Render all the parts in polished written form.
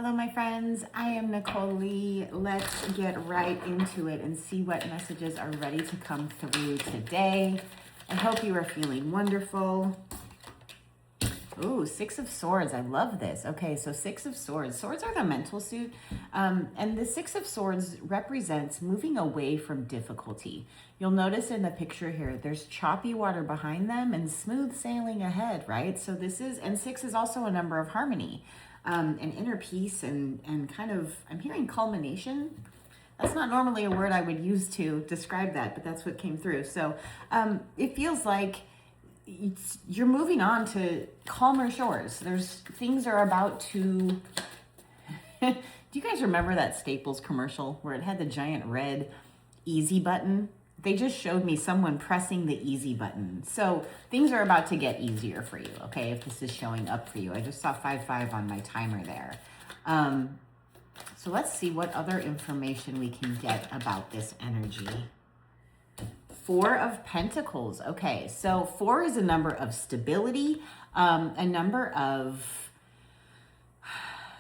Hello, my friends. I am Nichole Lee. Let's get right into it and see what messages are ready to come through today. I hope you are feeling wonderful. Ooh, Six of Swords. I love this. Okay, so Six of Swords. Swords are the mental suit. And the Six of Swords represents moving away from difficulty. You'll notice in the picture here, there's choppy water behind them and smooth sailing ahead, right? So this is, and six is also a number of harmony. And inner peace and kind of, I'm hearing culmination. That's not normally a word I would use to describe that, but that's what came through. So it feels like you're moving on to calmer shores. Things are about to, do you guys remember that Staples commercial where it had the giant red easy button? They just showed me someone pressing the easy button. So things are about to get easier for you, okay, if this is showing up for you. I just saw 5-5 on my timer there. So let's see what other information we can get about this energy. Four of Pentacles. Okay, so 4 is a number of stability, a number of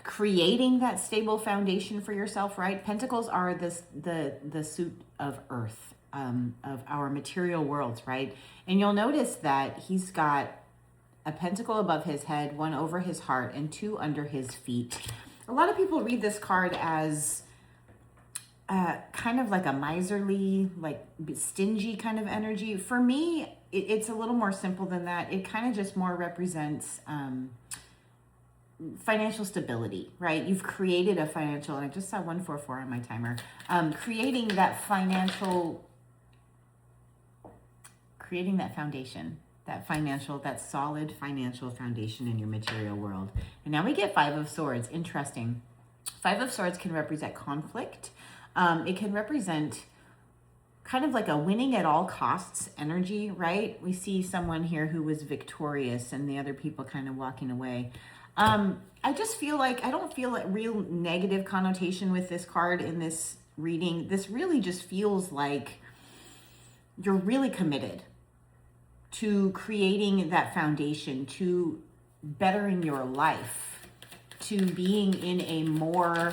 creating that stable foundation for yourself, right? Pentacles are the suit of earth. Of our material worlds, right? And you'll notice that he's got a pentacle above his head, 1 over his heart, and 2 under his feet. A lot of people read this card as kind of like a miserly, like stingy kind of energy. For me, it's a little more simple than that. It kind of just more represents financial stability, right? You've created a financial, and I just saw 144 on my timer, creating that foundation, that solid financial foundation in your material world. And now we get 5 of Swords. Interesting. 5 of Swords can represent conflict. It can represent kind of like a winning at all costs energy, right? We see someone here who was victorious and the other people kind of walking away. I just feel like, I don't feel a real negative connotation with this card in this reading. This really just feels like you're really committed to creating that foundation, to bettering your life, to being in a more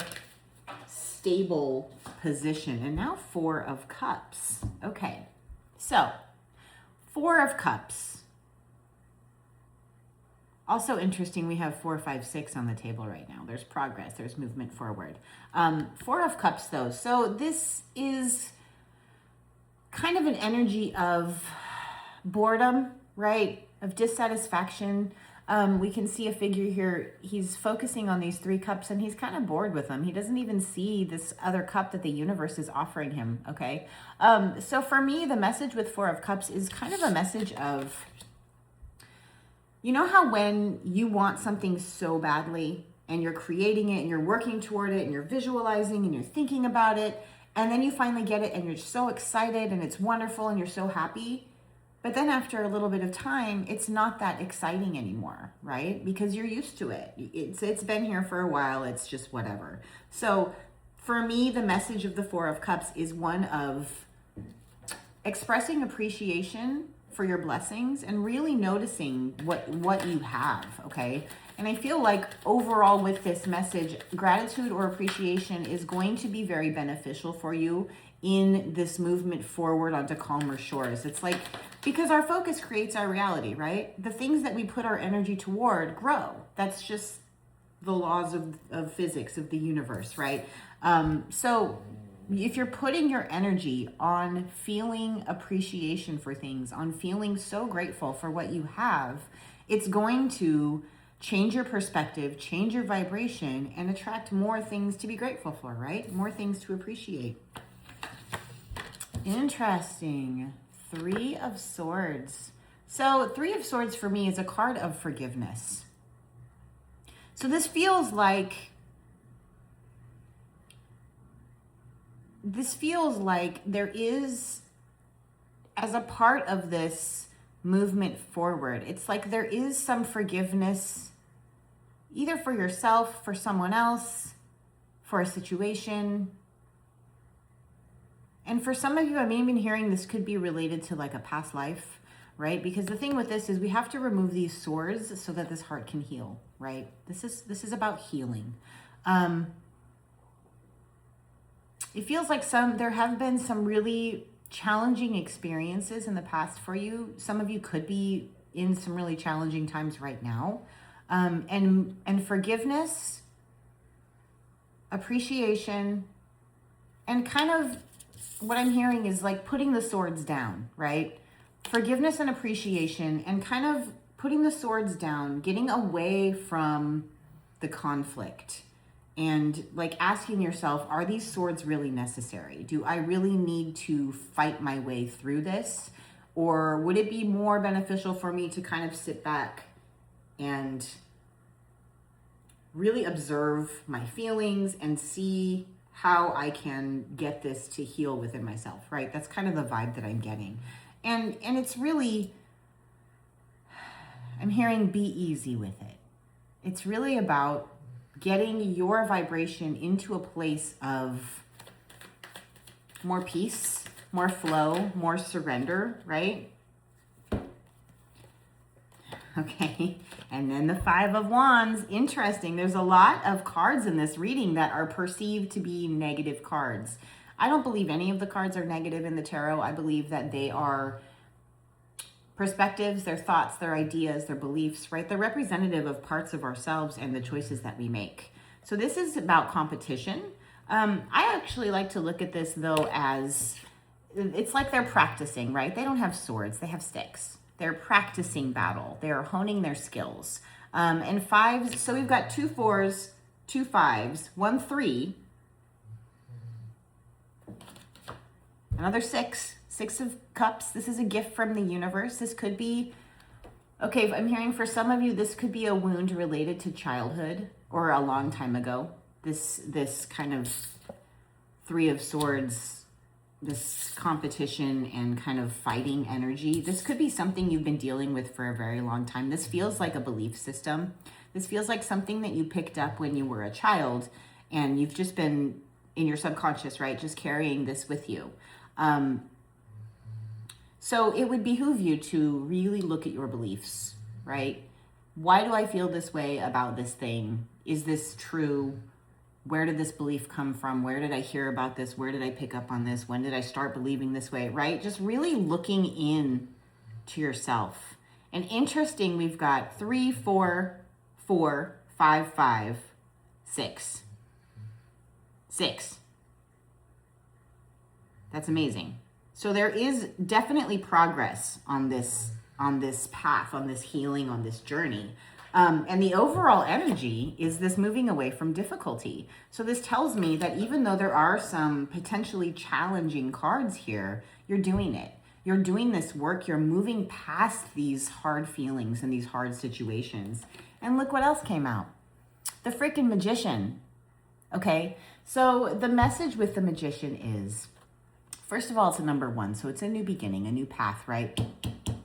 stable position. And now 4 of Cups. Okay, so 4 of Cups. Also interesting, we have 4, 5, 6 on the table right now. There's progress, there's movement forward. 4 of Cups though. So this is kind of an energy of boredom, right? Of dissatisfaction. We can see a figure here. He's focusing on these 3 cups and he's kind of bored with them. He doesn't even see this other cup that the universe is offering him, okay? So for me, the message with 4 of Cups is kind of a message of, you know how when you want something so badly and you're creating it and you're working toward it and you're visualizing and you're thinking about it, and then you finally get it and you're so excited and it's wonderful and you're so happy. But then after a little bit of time, it's not that exciting anymore, right? Because you're used to it. It's been here for a while. It's just whatever. So for me, the message of the 4 of Cups is one of expressing appreciation for your blessings and really noticing what you have, okay? And I feel like overall with this message, gratitude or appreciation is going to be very beneficial for you in this movement forward onto calmer shores. It's like, because our focus creates our reality, right? The things that we put our energy toward grow. That's just the laws of physics, of the universe, right? So if you're putting your energy on feeling appreciation for things, on feeling so grateful for what you have, it's going to change your perspective, change your vibration, and attract more things to be grateful for, right? More things to appreciate. Interesting. 3 of Swords. So 3 of Swords for me is a card of forgiveness. So this feels like there is, as a part of this movement forward, it's like there is some forgiveness, either for yourself, for someone else, for a situation. And for some of you, I'm even hearing this could be related to like a past life, right? Because the thing with this is we have to remove these swords so that this heart can heal, right? This is about healing. It feels like there have been some really challenging experiences in the past for you. Some of you could be in some really challenging times right now. And forgiveness, appreciation, and kind of what I'm hearing is like putting the swords down, right? Forgiveness and appreciation, and kind of putting the swords down, getting away from the conflict, and like asking yourself, are these swords really necessary? Do I really need to fight my way through this? Or would it be more beneficial for me to kind of sit back and really observe my feelings and see how I can get this to heal within myself, right? That's kind of the vibe that I'm getting. And it's really, I'm hearing be easy with it. It's really about getting your vibration into a place of more peace, more flow, more surrender, right? Okay, and then the Five of Wands. Interesting. There's a lot of cards in this reading that are perceived to be negative cards. I don't believe any of the cards are negative in the tarot. I believe that they are perspectives, their thoughts, their ideas, their beliefs, right? They're representative of parts of ourselves and the choices that we make. So this is about competition. I actually like to look at this though as, it's like they're practicing, right? They don't have swords, they have sticks. They're practicing battle. They're honing their skills. And fives, so we've got 2 4s, 2 5s, 1 3, another 6, 6 of cups. This is a gift from the universe. This could be, okay, I'm hearing for some of you, this could be a wound related to childhood or a long time ago. This kind of 3 of swords, this competition and kind of fighting energy. This could be something you've been dealing with for a very long time. This feels like a belief system. This feels like something that you picked up when you were a child and you've just been in your subconscious, right? Just carrying this with you. So it would behoove you to really look at your beliefs, right? Why do I feel this way about this thing? Is this true? Where did this belief come from? Where did I hear about this? Where did I pick up on this? When did I start believing this way, right? Just really looking in to yourself. And interesting, we've got 3 4 4 5 5 6 6. That's amazing. So there is definitely progress on this path, on this healing, on this journey. And the overall energy is this moving away from difficulty. So this tells me that even though there are some potentially challenging cards here, you're doing it. You're doing this work. You're moving past these hard feelings and these hard situations. And look what else came out. The freaking Magician. Okay, so the message with the Magician is, first of all, it's a number 1. So it's a new beginning, a new path, right?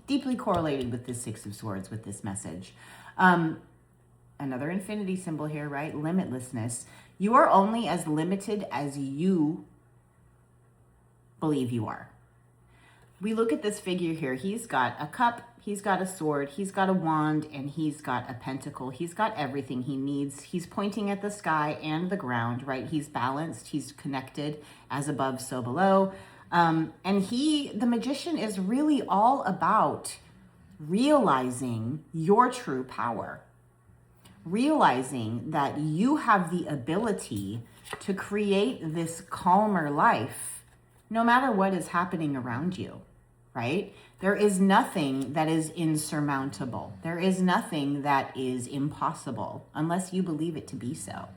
Deeply correlated with this 6 of Swords, with this message. Another infinity symbol here, right? Limitlessness. You are only as limited as you believe you are. We look at this figure here. He's got a cup, he's got a sword, he's got a wand, and he's got a pentacle. He's got everything he needs. He's pointing at the sky and the ground, right? He's balanced, he's connected, as above, so below. And the Magician is really all about realizing your true power, realizing that you have the ability to create this calmer life no matter what is happening around you, right? There is nothing that is insurmountable. There is nothing that is impossible unless you believe it to be so.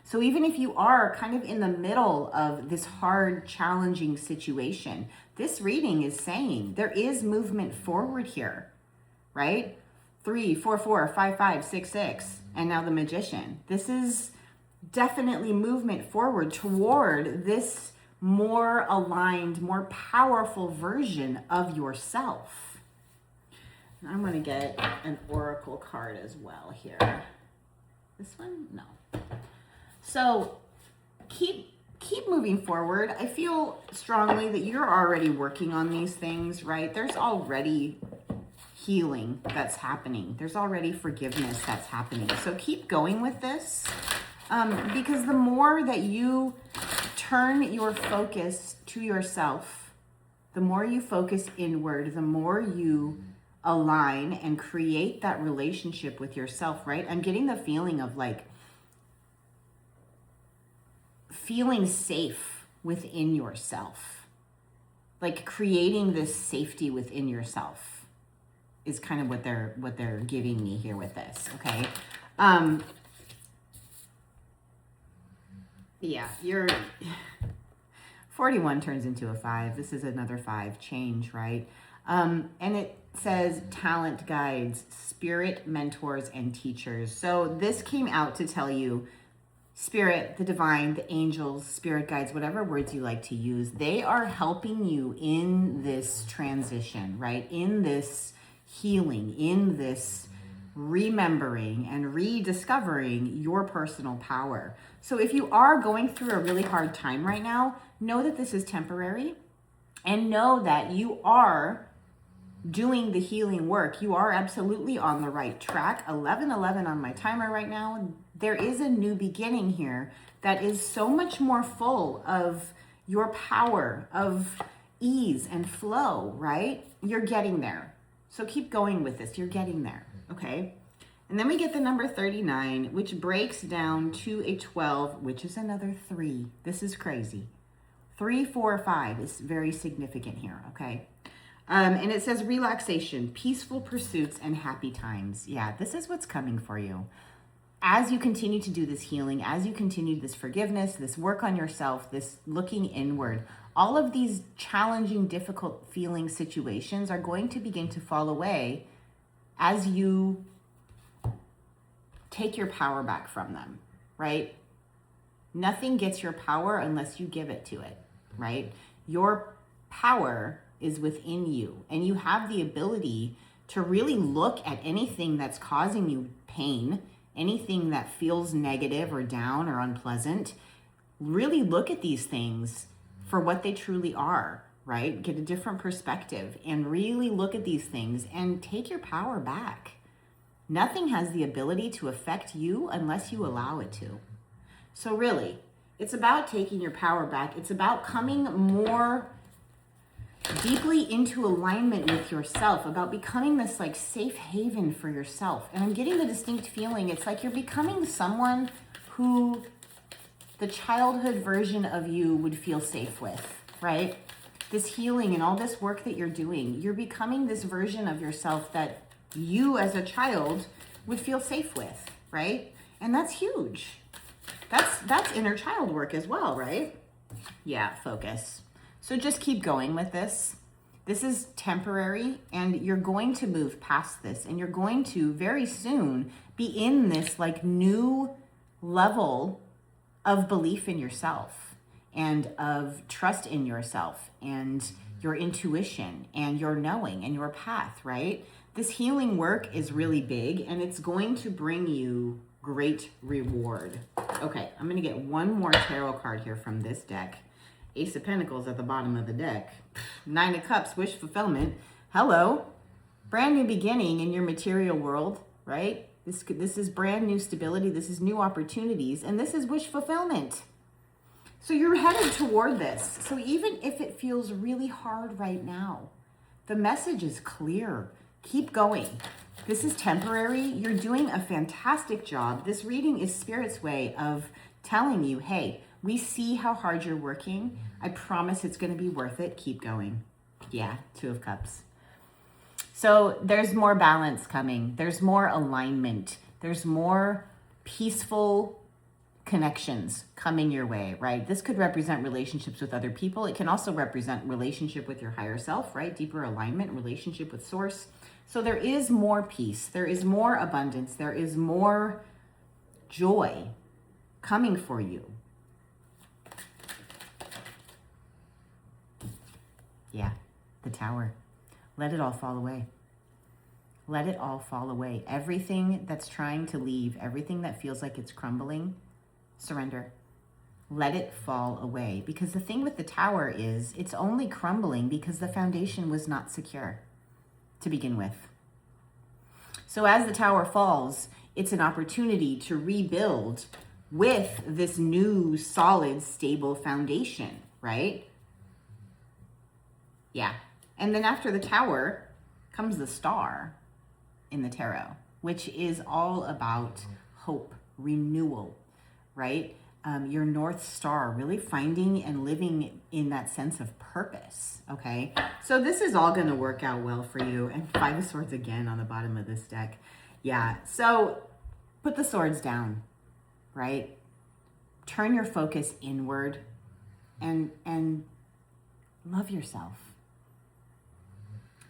So even if you are kind of in the middle of this hard, challenging situation, this reading is saying there is movement forward here, right? 3 4 4 5 5 6 6, and now the Magician. This is definitely movement forward toward this more aligned, more powerful version of yourself. And I'm going to get an oracle card as well here. This one? No. So keep moving forward. I feel strongly that you're already working on these things, right? There's already healing that's happening. There's already forgiveness that's happening. So keep going with this. Because the more that you turn your focus to yourself, the more you focus inward, the more you align and create that relationship with yourself, right? I'm getting the feeling of like feeling safe within yourself, like creating this safety within yourself is kind of what they're giving me here with this. Okay. Yeah, you're 41 turns into a 5. This is another 5 change, right? And it says talent guides, spirit mentors, and teachers. So this came out to tell you spirit, the divine, the angels, spirit guides, whatever words you like to use, they are helping you in this transition, right? In this healing, in this remembering and rediscovering your personal power. So if you are going through a really hard time right now, know that this is temporary and know that you are doing the healing work. You are absolutely on the right track. 11:11 on my timer right now. There is a new beginning here that is so much more full of your power, of ease and flow, right? You're getting there. So keep going with this. You're getting there, okay? And then we get the number 39, which breaks down to a 12, which is another 3. This is crazy. 3, 4, 5 is very significant here, okay? And it says relaxation, peaceful pursuits, and happy times. Yeah, this is what's coming for you. As you continue to do this healing, as you continue this forgiveness, this work on yourself, this looking inward, all of these challenging, difficult feeling situations are going to begin to fall away as you take your power back from them, right? Nothing gets your power unless you give it to it, right? Your power is within you, and you have the ability to really look at anything that's causing you pain, anything that feels negative or down or unpleasant. Really look at these things for what they truly are, right? Get a different perspective and really look at these things and take your power back. Nothing has the ability to affect you unless you allow it to. So really, it's about taking your power back. It's about coming more deeply into alignment with yourself, about becoming this like safe haven for yourself. And I'm getting the distinct feeling it's like you're becoming someone who the childhood version of you would feel safe with, right? This healing and all this work that you're doing, you're becoming this version of yourself that you as a child would feel safe with, right? And that's huge. That's inner child work as well, right? Yeah, focus. So just keep going with this. This is temporary, and you're going to move past this, and you're going to very soon be in this like new level of belief in yourself and of trust in yourself and your intuition and your knowing and your path, right? This healing work is really big, and it's going to bring you great reward. Okay, I'm going to get one more tarot card here from this deck. Ace of Pentacles at the bottom of the deck. 9 of Cups, wish fulfillment. Hello. Brand new beginning in your material world, right? This is brand new stability. This is new opportunities. And this is wish fulfillment. So you're headed toward this. So even if it feels really hard right now, the message is clear. Keep going. This is temporary. You're doing a fantastic job. This reading is Spirit's way of telling you, hey, we see how hard you're working. I promise it's going to be worth it. Keep going. Yeah, 2 of Cups. So there's more balance coming. There's more alignment. There's more peaceful connections coming your way, right? This could represent relationships with other people. It can also represent relationship with your higher self, right? Deeper alignment, relationship with source. So there is more peace. There is more abundance. There is more joy coming for you. Yeah, the Tower. Let it all fall away. Let it all fall away. Everything that's trying to leave, everything that feels like it's crumbling, surrender. Let it fall away. Because the thing with the Tower is it's only crumbling because the foundation was not secure to begin with. So as the Tower falls, it's an opportunity to rebuild with this new solid, stable foundation, right? Yeah. And then after the Tower comes the Star in the tarot, which is all about hope, renewal, right? Your North Star, really finding and living in that sense of purpose, okay? So this is all going to work out well for you. And 5 of Swords again on the bottom of this deck. Yeah, so put the swords down, right? Turn your focus inward and love yourself.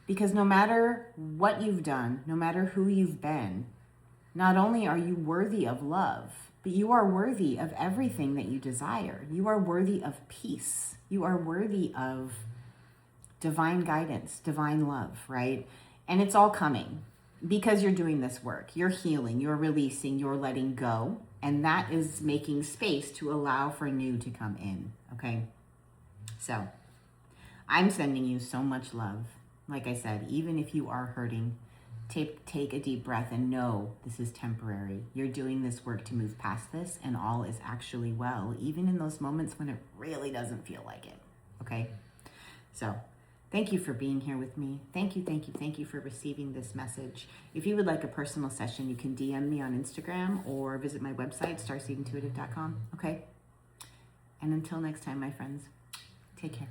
Because no matter what you've done, no matter who you've been, not only are you worthy of love, but you are worthy of everything that you desire. You are worthy of peace. You are worthy of divine guidance, divine love, right? And it's all coming because you're doing this work. You're healing, you're releasing, you're letting go. And that is making space to allow for new to come in, okay? So I'm sending you so much love. Like I said, even if you are hurting, take a deep breath and know this is temporary. You're doing this work to move past this, and all is actually well, even in those moments when it really doesn't feel like it, okay? So thank you for being here with me. Thank you for receiving this message. If you would like a personal session, you can DM me on Instagram or visit my website, starseedintuitive.com, okay? And until next time, my friends, take care.